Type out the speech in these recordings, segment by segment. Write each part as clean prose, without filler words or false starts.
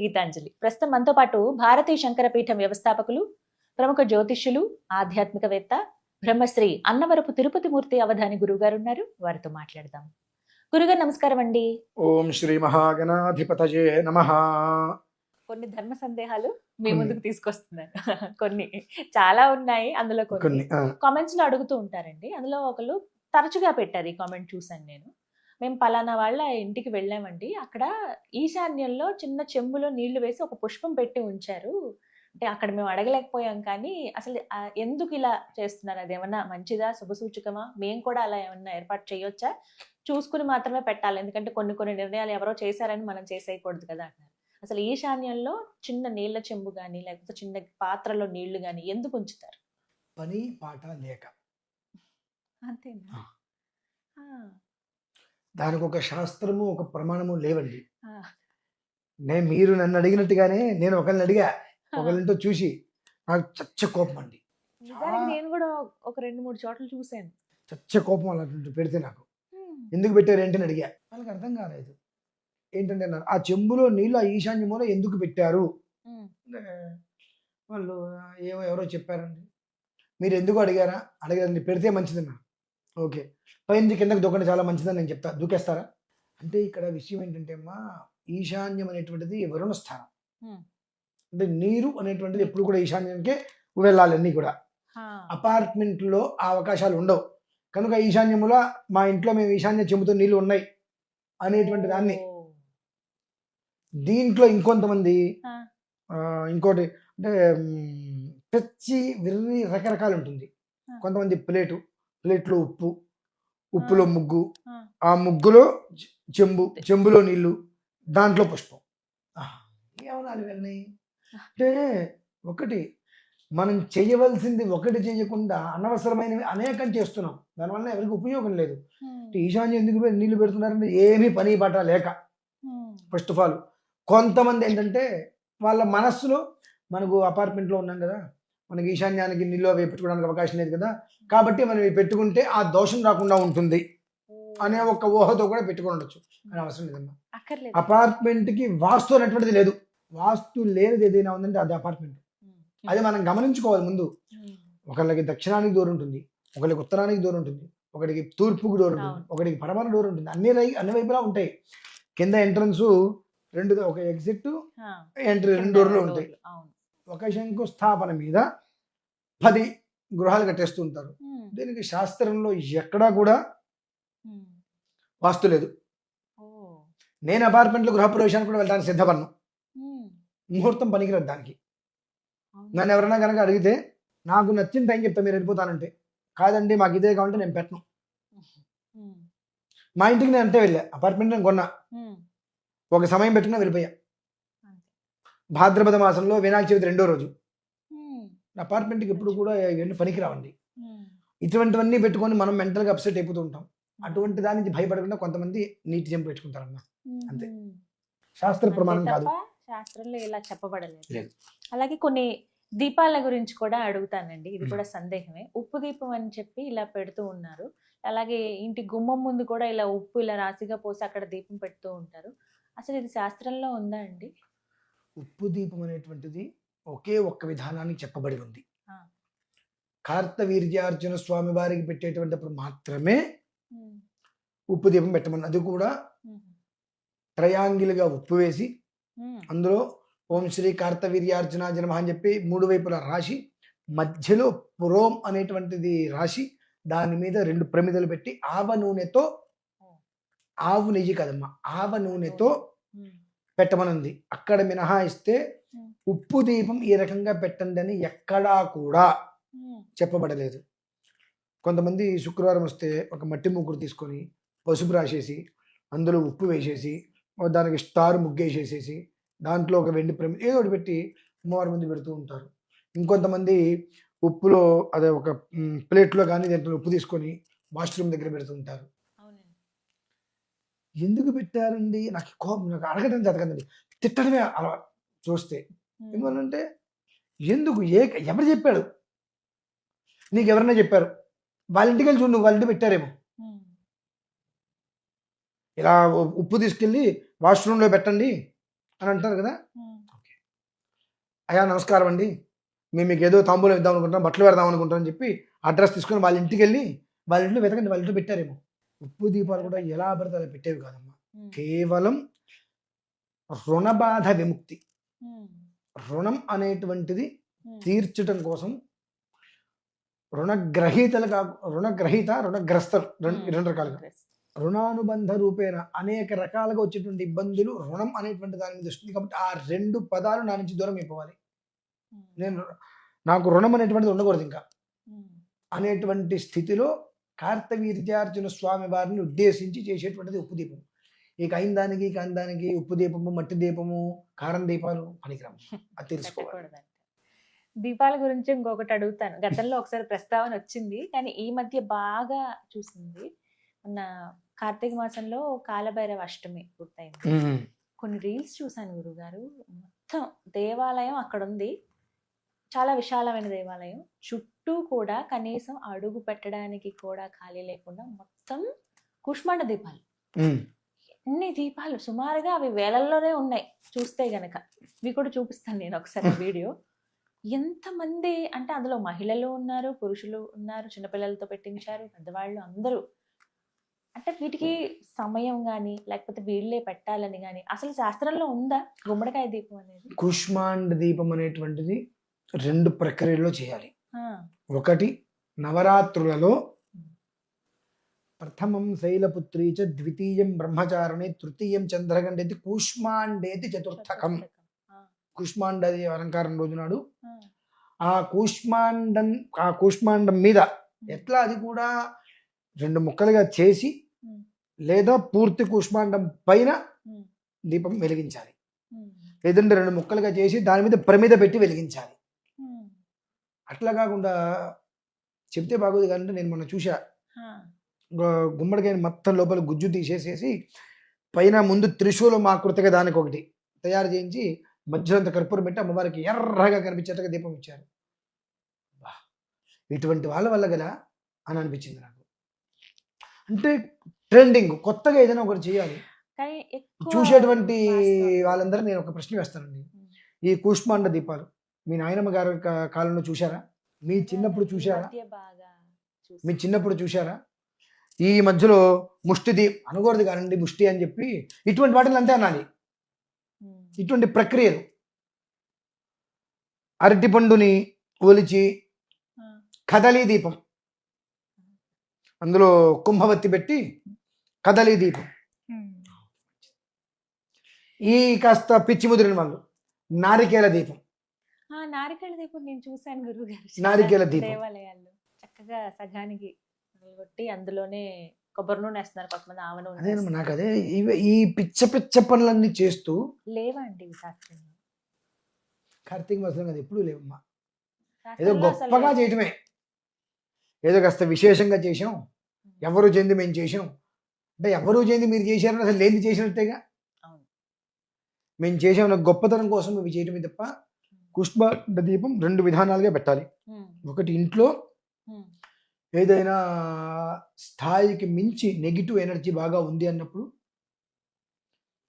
గీతాంజలి. ప్రస్తుతం మనతో పాటు భారతీయ శంకరపీఠం వ్యవస్థాపకులు, ప్రముఖ జ్యోతిష్యులు, ఆధ్యాత్మికవేత్త, బ్రహ్మశ్రీ అన్నవరపు తిరుపతి మూర్తి అవధాని గురువు గారు ఉన్నారు. వారితో మాట్లాడదాం. గురుగారు నమస్కారం అండి. ఓం శ్రీ మహాగణాధిపతయే నమః. కొన్ని ధర్మ సందేహాలు మీ ముందుకు తీసుకొస్తున్నాను. కొన్ని చాలా ఉన్నాయి, అందులో కొన్ని కామెంట్స్ లో అడుగుతూ ఉంటారండి. అందులో ఒకళ్ళు తరచుగా పెట్టారు ఈ కామెంట్, చూసాను నేను. మేము పలానా వాళ్ళ ఇంటికి వెళ్ళామండి, అక్కడ ఈశాన్యంలో చిన్న చెంబులో నీళ్లు వేసి ఒక పుష్పం పెట్టి ఉంచారు. అంటే అక్కడ మేము అడగలేకపోయాం, కానీ అసలు ఎందుకు ఇలా చేస్తున్నారు, అది ఏమన్నా మంచిదా, శుభసూచకమా, మేము కూడా అలా ఏమన్నా ఏర్పాటు చేయొచ్చా, చూసుకుని మాత్రమే పెట్టాలి, ఎందుకంటే కొన్ని కొన్ని నిర్ణయాలు ఎవరో చేశారని మనం చేసేయకూడదు కదా అన్నారు. అసలు ఈశాన్యంలో చిన్న నీళ్ల చెంబు కానీ లేకపోతే చిన్న పాత్రలో నీళ్లు కానీ ఎందుకు ఉంచుతారు? పని పాట లేక. అంతేనా? దానికి ఒక శాస్త్రము ఒక ప్రమాణము లేవండి. మీరు నన్ను అడిగినట్టుగానే నేను ఒకరిని అడిగా, ఒకరితో చూసి నాకు చచ్చ కోపం అండి. నేను కూడా ఒక 2-3 చోట్ల చూసాను. చచ్చ కోపం అలాంటి పెడితే నాకు ఎందుకు పెట్టారు ఏంటని అడిగా. వాళ్ళకి అర్థం కాలేదు. ఏంటంటే ఆ చెంబులో నీళ్ళు ఆ ఈశాన్యములో ఎందుకు పెట్టారు, వాళ్ళు ఎవరో చెప్పారండి. మీరు ఎందుకు అడిగారా? అడిగారండి, పెడితే మంచిదన్నా. ఓకే, పైన కిందకి దూకండి చాలా మంచిదని నేను చెప్తా, దూకేస్తారా? అంటే ఇక్కడ విషయం ఏంటంటే అమ్మా, ఈశాన్యం అనేటువంటిది వరుణ స్థానం. అంటే నీరు అనేటువంటిది ఎప్పుడు కూడా ఈశాన్యానికే వెళ్ళాలి. అన్నీ కూడా అపార్ట్మెంట్లో ఆ అవకాశాలు ఉండవు కనుక ఈశాన్యములో మా ఇంట్లో మేము ఈశాన్య చెంబుతో నీళ్లు ఉన్నాయి అనేటువంటి దాన్ని. దీంట్లో ఇంకొంతమంది ఇంకోటి అంటే తెచ్చి విర్రి రకరకాలు ఉంటుంది. కొంతమంది ప్లేట్లో ఉప్పులో ముగ్గు, ఆ ముగ్గులో చెంబులో నీళ్లు, దాంట్లో పుష్పం. ఏమనాలి వెళ్ళి అంటే ఒకటి మనం చేయవలసింది ఒకటి చేయకుండా అనవసరమైనవి అనేకం చేస్తున్నాం. దానివల్ల ఎవరికి ఉపయోగం లేదు. ఈశాన్యం ఎందుకు నీళ్లు పెడుతున్నారంటే ఏమీ పని బాట లేక. ఫస్ట్ ఆఫ్ ఆల్ కొంతమంది ఏంటంటే వాళ్ళ మనస్సులో మనకు అపార్ట్మెంట్లో ఉన్నాం కదా, మనకి ఈశాన్యానికి నీళ్ళు అవి పెట్టుకోవడానికి అవకాశం లేదు కదా, కాబట్టి మనం ఇవి పెట్టుకుంటే ఆ దోషం రాకుండా ఉంటుంది అనే ఒక ఊహతో కూడా పెట్టుకుని ఉండొచ్చు. అని అవసరం లేదమ్మా. అపార్ట్మెంట్కి వాస్తు అనేటువంటిది లేదు. వాస్తు లేనిది ఏదైనా ఉందంటే అది అపార్ట్మెంట్. అది మనం గమనించుకోవాలి ముందు. ఒకళ్ళకి దక్షిణానికి డోర్ ఉంటుంది, ఒకరికి ఉత్తరానికి డోర్ ఉంటుంది, ఒకటికి తూర్పుకు డోర్ ఉంటుంది, ఒకటికి పడమర డోర్ ఉంటుంది. అన్ని వైపులా ఉంటాయి. కింద ఎంట్రన్స్ ఒక ఎగ్జిట్ ఎంట్రీ 2 డోర్లు ఉంటాయి. ఒక శంకుస్థాపన మీద 10 గృహాలు కట్టేస్తూ ఉంటారు. దీనికి శాస్త్రంలో ఎక్కడా కూడా వాస్తు లేదు. నేను అపార్ట్మెంట్లో గృహప్రవేశానికి కూడా వెళ్ళడానికి సిద్ధపడను. ముహూర్తం పనికిరాదు దానికి. నన్ను ఎవరైనా కనుక అడిగితే నాకు నచ్చిన టైం చెప్తా, మీరు వెళ్ళిపోతానంటే, కాదండి మాకు ఇదే కావాలంటే నేను పెట్టను. మా ఇంటికి నేను అంతే వెళ్ళా, అపార్ట్మెంట్ నేను కొన్నా, ఒక సమయం పెట్టుకున్నా వెళ్ళిపోయా. భాద్రపద మాసంలో వినాయక చవితి 2వ రోజు. అపార్ట్మెంట్కి ఎప్పుడు కూడా ఇవన్నీ పనికిరావండి. ఇటువంటివన్నీ పెట్టుకొని మనం మెంటల్గా అప్సెట్ అయిపోతూ ఉంటాం. అటువంటి దాని నుంచి భయపడకుండా కొంతమంది నీటి చెంపు పెట్టుకుంటారమ్మా, అంతే. శాస్త్ర ప్రమాణం కాదు, శాస్త్రంలో ఇలా చెప్పబడలేదు. అలాగే కొన్ని దీపాల గురించి కూడా అడుగుతానండి, ఇది కూడా సందేహమే. ఉప్పు దీపం అని చెప్పి ఇలా పెడుతూ ఉన్నారు. అలాగే ఇంటి గుమ్మం ముందు కూడా ఇలా ఉప్పు ఇలా రాశిగా పోసి అక్కడ దీపం పెడుతూ ఉంటారు. అసలు ఇది శాస్త్రంలో ఉందా అండి? ఉప్పు దీపం అనేటువంటిది ఒకే ఒక్క విధానానికి చెప్పబడి ఉంది. కార్తవీర్యార్జున స్వామి వారికి పెట్టేటువంటిప్పుడు మాత్రమే ఉప్పు దీపం పెట్టమని. అది కూడా ట్రయాంగిల్గా ఉప్పు వేసి అందులో ఓం శ్రీ కార్తవీర్యార్జునాయ నమః అని చెప్పి 3 వైపులా రాసి, మధ్యలో పురోం అనేటువంటిది రాసి, దాని మీద 2 ప్రమిదలు పెట్టి ఆవ నూనెతో, ఆవు నెయ్యి కదమ్మా, ఆవ నూనెతో పెట్టమనుంది. అక్కడ మినహాయిస్తే ఉప్పు దీపం ఈ రకంగా పెట్టండి అని ఎక్కడా కూడా చెప్పబడలేదు. కొంతమంది శుక్రవారం వస్తే ఒక మట్టి ముగ్గురు తీసుకొని పసుపు రాసేసి అందులో ఉప్పు వేసేసి దానికి స్టార్ ముగ్గేసేసేసి దాంట్లో ఒక వెండి ప్రమిద ఏదో ఒకటి పెట్టి అమ్మవారి ముందు పెడుతూ ఉంటారు. ఇంకొంతమంది ఉప్పులో అదే ఒక ప్లేట్లో కానీ దాంట్లో ఉప్పు తీసుకొని వాష్రూమ్ దగ్గర పెడుతూ ఉంటారు. ఎందుకు పెట్టారండి? నాకు కోపం, నాకు అడగడం జరగదండి, తిట్టడమే అలా చూస్తే. ఎందువల్లంటే ఎందుకు, ఎవరు చెప్పాడు నీకు? ఎవరైనా చెప్పారు? వాళ్ళ ఇంటికి వెళ్ళి చూడు, నువ్వు వాళ్ళ ఇంటికి పెట్టారేమో. ఇలా ఉప్పు తీసుకెళ్ళి వాష్రూమ్లో పెట్టండి అని అంటారు కదా. అయ్యా నమస్కారం అండి, మేము మీకు ఏదో తాంబూలం ఇద్దాం అనుకుంటాం, బట్టలు పెడదాం అనుకుంటాం అని చెప్పి అడ్రస్ తీసుకొని వాళ్ళ ఇంటికి వెళ్ళి వాళ్ళ ఇంట్లో వెతకండి, వాళ్ళ ఇంట్లో పెట్టారేమో. ఉప్పు దీపాలు కూడా ఎలా పడితే అలా పెట్టేవి కాదమ్మా. కేవలం రుణ బాధ విముక్తి, రుణం అనేటువంటిది తీర్చడం కోసం రుణగ్రహీత రుణగ్రస్తలు రెండు రకాలుగా రుణానుబంధ రూపేణ అనేక రకాలుగా వచ్చేటువంటి ఇబ్బందులు రుణం అనేటువంటి దాని మీద వస్తుంది. కాబట్టి ఆ రెండు పదాలు నా నుంచి దూరం అయిపోవాలి. నాకు రుణం అనేటువంటిది ఉండకూడదు ఇంకా అనేటువంటి స్థితిలో కార్తవీర్యార్జున స్వామి వారిని ఉద్దేశించి చేసేటువంటిది ఉప్పు దీపం. ఈ కాయిందానికి కాందానికి ఉప్పు దీపము, మట్టి దీపము, కారం దీపాలు పనికిరాము. అది తెలుసుకోవాలి. దీపాల గురించి ఇంకొకటి అడుగుతాను. గతంలో ఒకసారి ప్రస్తావన వచ్చింది, కానీ ఈ మధ్య బాగా చూసింది. మొన్న కార్తీక మాసంలో కాలభైరవ అష్టమి పూర్తయింది. కొన్ని రీల్స్ చూశాను గురుగారు. మొత్తం దేవాలయం అక్కడ ఉంది, చాలా విశాలమైన దేవాలయం. చుట్టూ కూడా కనీసం అడుగు పెట్టడానికి కూడా ఖాళీ లేకుండా మొత్తం కుష్మాండ దీపాలు. ఎన్ని దీపాలు, సుమారుగా అవి వేలల్లోనే ఉన్నాయి చూస్తే గనక. ఇవి కూడా చూపిస్తాను నేను ఒకసారి వీడియో. ఎంతమంది అంటే అందులో మహిళలు ఉన్నారు, పురుషులు ఉన్నారు, చిన్నపిల్లలతో పెట్టించారు, పెద్దవాళ్ళు అందరూ. అంటే వీటికి సమయం కానీ లేకపోతే వీళ్ళే పెట్టాలని కానీ అసలు శాస్త్రంలో ఉందా గుమ్మడికాయ దీపం అనేది? కుష్మాండ దీపం అనేటువంటిది రెండు ప్రక్రియలో చేయాలి. ఒకటి నవరాత్రులలో ప్రథమం శైలపుత్రీ చ ద్వితీయం బ్రహ్మచారిణి తృతీయం చంద్రగండేతి కూష్మాండేతి చతుర్థకం. కూష్మాండ అలంకారం రోజు నాడు ఆ కూష్మాండం మీద ఎట్లా అది కూడా రెండు ముక్కలుగా చేసి లేదా పూర్తి కూష్మాండం పైన దీపం వెలిగించాలి, లేదంటే రెండు ముక్కలుగా చేసి దాని మీద ప్రమిద పెట్టి వెలిగించాలి. అట్లా కాకుండా చెప్తే బాగోదు కానీ నేను మొన్న చూసా, గుమ్మడికాయని మొత్తం లోపల గుజ్జు తీసేసేసి పైన ముందు త్రిశూలం ఆకృతిగా దానికి ఒకటి తయారు చేయించి మధ్యలో అంత కర్పూరం పెట్టి అమ్మవారికి ఎర్రగా కనిపించేట్టుగా దీపం ఇచ్చారు. ఇటువంటి వాళ్ళ వల్ల గల అని అనిపించింది నాకు. అంటే ట్రెండింగ్ కొత్తగా ఏదైనా ఒకటి చేయాలి. చూసేటువంటి వాళ్ళందరూ నేను ఒక ప్రశ్న వేస్తానండి. ఈ కూష్మాండ దీపాలు మీ నాయనమ్మ గారి కాలంలో చూసారా? మీ చిన్నప్పుడు చూసారా? మీ చిన్నప్పుడు చూసారా? ఈ మధ్యలో ముష్టి అనకూడదు కానండి, ముష్టి అని చెప్పి ఇటువంటి వాటిని అంతే అనాలి. ఇటువంటి ప్రక్రియలు అరటి పండుని ఒలిచి కదలీ దీపం, అందులో కుంభవత్తి పెట్టి కదలీ దీపం. ఈ కాస్త పిచ్చి ముదిరిన వాళ్ళు నారికేల దీపం. నారికేల దీపం నేను చూశాను గురుగారు. నారికేల దీపం దేవాలయాల్లో చక్కగా సగానికి కొట్టి అందులోనే కొబ్బరి నూనె వేస్తున్నారు కొంతమంది, ఆవ నూనె. అదే నాకు అదే ఈ పిచ్చ పిచ్చ పనులన్నీ చేస్తూ లేవండి శాస్త్రంలో. కార్తీక మాసంలో అది ఎప్పుడు లేవమ్మా. ఏదో గొప్పగా చేయటమే, ఏదో కాస్త విశేషంగా చేసాం, ఎవరు చేయండి మేము చేసాం అంటే ఎవరు చేయండి మీరు చేశారని అసలు లేని చేసినట్టేగా. మేము చేసాం గొప్పతనం కోసం ఇవి చేయటమే తప్ప. కుష్మాండ దీపం రెండు విధానాలుగా పెట్టాలి. ఒకటి ఇంట్లో ఏదైనా స్థాయికి మించి నెగిటివ్ ఎనర్జీ బాగా ఉంది అన్నప్పుడు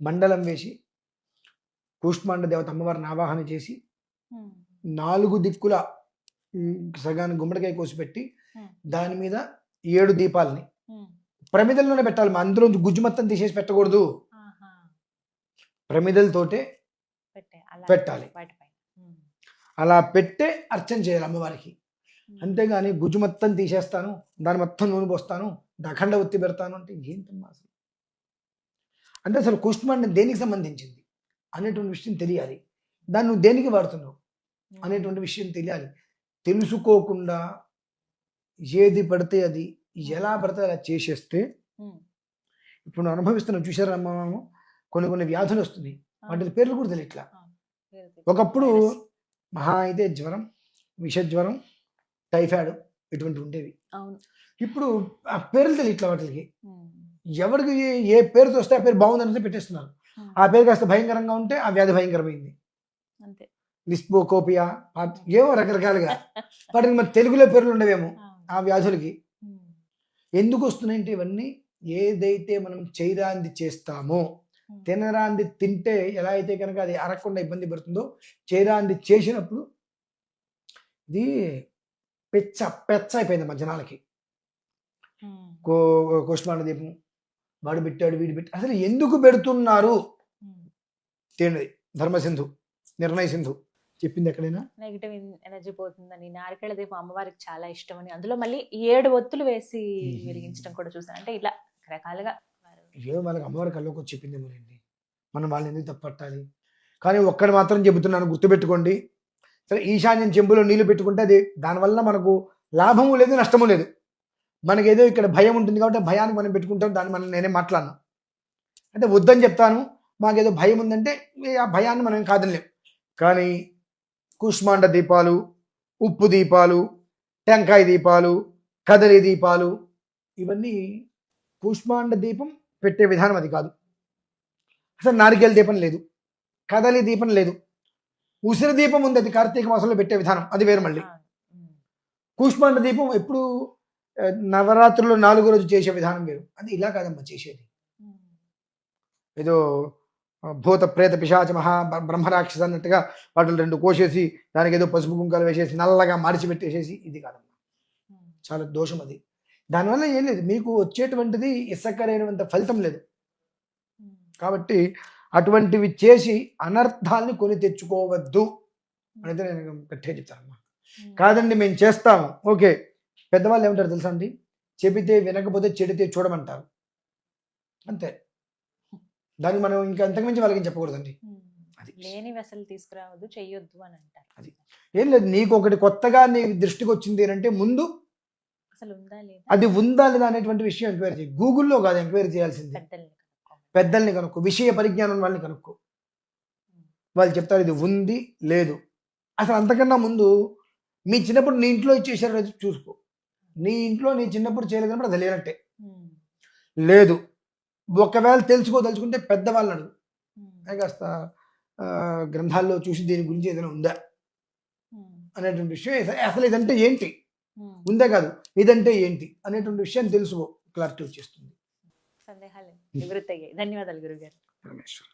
మండలం వేసి కూష్మాండ దేవత అమ్మవారిని ఆవాహన చేసి 4 దిక్కుల సగాన్ని గుమ్మడికాయ కోసి పెట్టి దాని మీద 7 దీపాలని ప్రమిదల్లోనే పెట్టాలి. అందులో గుజ్జు మొత్తం తీసేసి పెట్టకూడదు, ప్రమిదలతోటే పెట్టాలి. అలా పెట్టే అర్చన చేయాలి అమ్మవారికి. అంతేగాని గుజ్జు మొత్తం తీసేస్తాను, దాని మొత్తం నూనె పోస్తాను, అఖండ ఒత్తి పెడతాను అంటే ఏంటమ్మా అసలు. అంటే అసలు కుష్మాండం దేనికి సంబంధించింది అనేటువంటి విషయం తెలియాలి. దాన్ని నువ్వు దేనికి వాడుతున్నావు అనేటువంటి విషయం తెలియాలి. తెలుసుకోకుండా ఏది పడితే అది ఎలా పడితే అలా చేసేస్తే ఇప్పుడు అనుభవిస్తున్నాం. చూసారా అమ్మ, కొన్ని వ్యాధులు వస్తున్నాయి, వాటి పేర్లు కూడా తెలియట్లా. ఒకప్పుడు మహా అయితే జ్వరం, విషజ్వరం, టైఫాయిడ్ ఇటువంటి ఉండేవి. ఇప్పుడు ఆ పేర్లు తెలియట్లా వాటికి. ఎవరికి ఏ పేరుతో వస్తే ఆ పేరు బాగుందనేది పెట్టేస్తున్నారు. ఆ పేరు కాస్త భయంకరంగా ఉంటే ఆ వ్యాధి భయంకరమైంది. లిస్పోకోపియా ఏమో రకరకాలుగా వాటికి మరి తెలుగులో పేర్లు ఉండవేమో ఆ వ్యాధులకి. ఎందుకు వస్తున్నాయంటే ఇవన్నీ ఏదైతే మనం చేయరాంది చేస్తామో తినరాంది తింటే ఎలా అయితే కనుక అది అరగకుండా ఇబ్బంది పెడుతుందో, చేయరాంది చేసినప్పుడు ఇది పెచ్చ పెచ్చ అయిపోయింది మా జనాలకి. కుష్మాండ దీపం వాడు పెట్టాడు వీడు పెట్టి అసలు ఎందుకు పెడుతున్నారు తేండి. ధర్మసింధు నిర్ణయ సింధు చెప్పింది ఎక్కడైనా నెగిటివ్ ఎనర్జీ పోతుందని, నారికేళ దీపం అమ్మవారికి చాలా ఇష్టం అని, అందులో మళ్ళీ 7 ఒత్తులు వేసి వెలిగించడం కూడా చూసాను. అంటే ఇలా రకరకాలుగా ఏదో వాళ్ళకి అమ్మవారి కల్లోకి వచ్చి చెప్పింది ఏమోనండి, మనం వాళ్ళని ఎందుకు తప్పట్టాలి. కానీ ఒక్కటి మాత్రం చెబుతున్నాను, గుర్తుపెట్టుకోండి. సరే ఈశాన్యం చెంబులో నీళ్లు పెట్టుకుంటే అది దానివల్ల మనకు లాభము లేదు నష్టము లేదు. మనకేదో ఇక్కడ భయం ఉంటుంది కాబట్టి భయాన్ని మనం పెట్టుకుంటాం, దాన్ని మనం నేనే మాట్లాడను. అంటే వద్దని చెప్తాను, మాకేదో భయం ఉందంటే ఆ భయాన్ని మనం కాదనిలేం. కానీ కుష్మాండ దీపాలు, ఉప్పు దీపాలు, టెంకాయ దీపాలు, కదలి దీపాలు, ఇవన్నీ కుష్మాండ దీపం పెట్టే విధానం అది కాదు. అసలు నారికేల దీపం లేదు, కదలి దీపం లేదు, ఉసిరి దీపం ఉంది, అది కార్తీక మాసంలో పెట్టే విధానం, అది వేరు. మళ్ళీ కుష్మాండ దీపం ఎప్పుడు నవరాత్రుల్లో 4వ రోజు చేసే విధానం వేరు. అది ఇలా కాదమ్మా చేసేది. ఏదో భూత ప్రేత పిశాచ మహా బ్రహ్మరాక్షస అన్నట్టుగా వాటిని 2 కోసేసి దానికి ఏదో పసుపు కుంకాలు వేసేసి నల్లగా మార్చిపెట్టేసేసి, ఇది కాదమ్మా, చాలా దోషం అది. దానివల్ల ఏం లేదు, మీకు వచ్చేటువంటిది ఇసక్కరైనంత ఫలితం లేదు. కాబట్టి అటువంటివి చేసి అనర్థాలని కొని తెచ్చుకోవద్దు అనేది నేను గట్టిగా చెప్తానమ్మా. కాదండి మేము చేస్తాము, ఓకే. పెద్దవాళ్ళు ఏమంటారు తెలుసా అండి, చెబితే వినకపోతే చెడితే చూడమంటారు, అంతే. దానికి మనం ఇంకా అంతకుమించి వాళ్ళకి చెప్పకూడదండి. అది లేని వెసలు తీసుకురావద్దు, చెయ్యొద్దు అని అంటారు. అది ఏం లేదు, నీకు ఒకటి కొత్తగా నీ దృష్టికి వచ్చింది అంటే ముందు అసలు ఉందా లేదా, అది ఉందా లేదా అనేటువంటి విషయం ఎంక్వైరీ చేయి. గూగుల్లో కాదు ఎంక్వైరీ చేయాల్సింది, పెద్దల్ని కనుక్కో, విషయ పరిజ్ఞానం వాళ్ళని కనుక్కో. వాళ్ళు చెప్తారు ఇది ఉంది లేదు. అసలు అంతకన్నా ముందు మీ చిన్నప్పుడు నీ ఇంట్లో ఇచ్చేసారు చూసుకో. నీ ఇంట్లో నీ చిన్నప్పుడు చేయలేదన్నప్పుడు అది లేనట్టే. లేదు, ఒకవేళ తెలుసుకోదలుచుకుంటే పెద్దవాళ్ళని అడుగు, కాస్త గ్రంథాల్లో చూసి దీని గురించి ఏదైనా ఉందా అనేటువంటి విషయం. అసలు ఇదంటే ఏంటి, ఉందే కాదు ఇదంటే ఏంటి అనేటువంటి విషయం తెలుసుకో, క్లారిటీ వచ్చేస్తుంది. సందేహాలు నివృత్తి అయ్యాయి. ధన్యవాదాలు గురుగారు. పరమేశ్వర్.